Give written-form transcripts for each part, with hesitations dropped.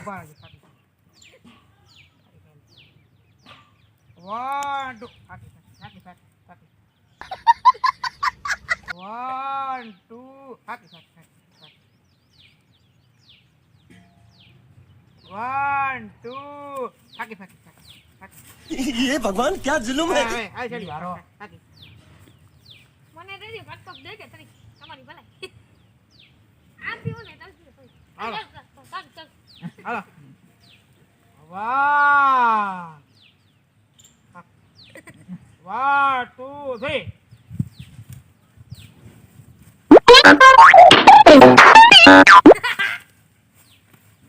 ઉભા રહેજો ફાટી 1 2 ફાટી 1 2 ફાટી 1 2 ફાટી ये भगवान क्या जुल्म है આ ચડી વારો. ફાટી મને દેજો પટપટ દે કે તરી તમારી ભલાઈ આ પીવું ને તરસી પછી હાલો. ચાલ ચાલ હાલો વાહ 1 2 3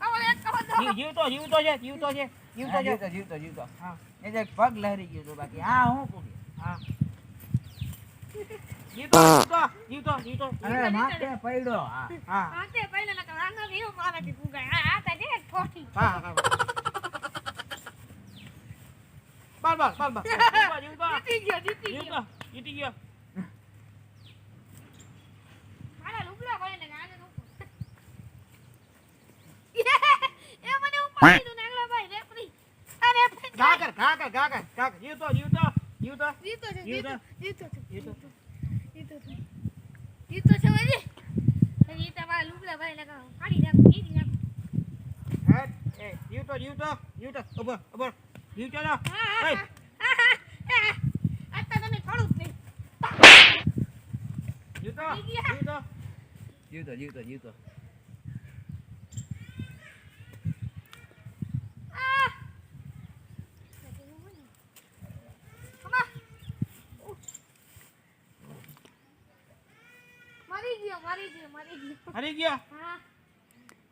આવો એક કવો દો જીવતો છે જીવતો હા એ જે પગ લહેરી ગયો તો બાકી આ હું પૂરી હા જીવતો અરે માથે પડ્યો હા હા આતે પહેલા લગા રાંગા ગયો મારાથી ફૂગાય આ તા દે ઠોઠી હા બાલ જીતી ગયો જીતી ગયો મારા લુગડા કોઈને ને ગાને નો એ મને ઉપાડી દો નાગલા ભાઈ રેફરી અરે ઘા કર જીવતો જીતો છે જીતો છે વળી જીતા મારા લુગડા ભાઈ લગા કાઢી નાખ કીધી નાખ એ જીવતો ઉભો જીવતો ના આતા તમે થોડું જ નહીં જીવતો મરી હરી ગયો ગયો હા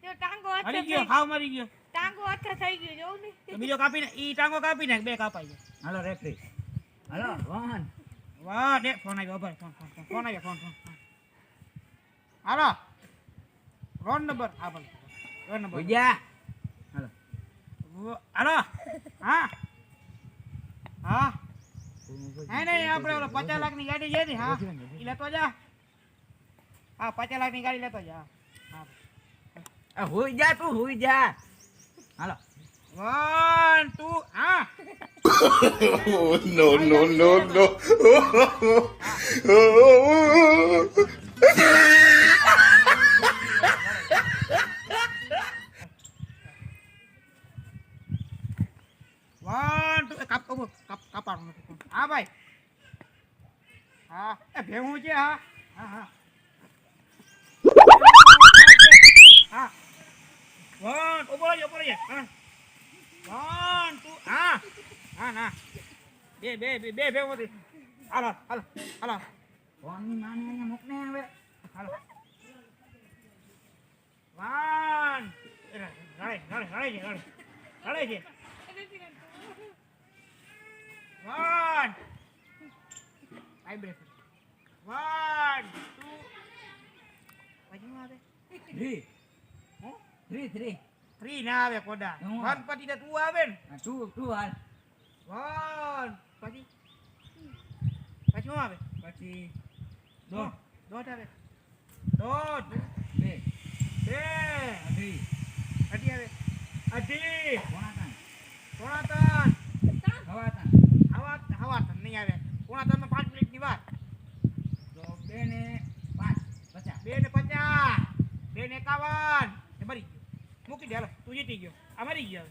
તે ટાંગો હરી ગયો હાવ મરી ગયો ટાંગો હાથ થઈ ગયો જોઉં ને તો બીજો કાપીને ઈ ટાંગો કાપીને બે કાપાઈ જાય હાલો રેફરી હાલો વન વાહ દે ફોન આવ્યો ભાઈ ફોન આવ્યો હાલો રોડ નંબર હા બોલ રોડ નંબર ભુજા હાલો હાલો હા નહીં આપણે ઓલો 50 લાખની ગાડી છે ને હા ઈ લેતો જા હા 50 લાખની ગાડી લેતો જા હા હુઈ જા તું હુઈ જા હાલો 1 2 હા no. કાપવાનું નથી હા ભાઈ હા એ ભેવું છે હા હા ઉપર હા 1 2 હા ના બે ભેવું હતી હાલો ફોન ની માને અહીંયા મૂકને હવે હાલો 1 રડે છે 1 વાઇબ્રેશન 1 2 પછી આવે 3 3 ના આવે કોડા હું 1 પછી તો 2 આવે ને 2 હાલ 1 પછી શું આવે પછી દોઢ આવે દોઢ 2 બે અઢી અઢી આવે અઢી પોણા પોણા 3 હવા તન નહીં આવે પોણા 3 માં 5 મિનિટની વાર તો 2 ને 5 50 2 ને 50 2 ને 51 મરી ગયો મૂકી દે હાલો તું જીતી ગયો આ મરી ગયો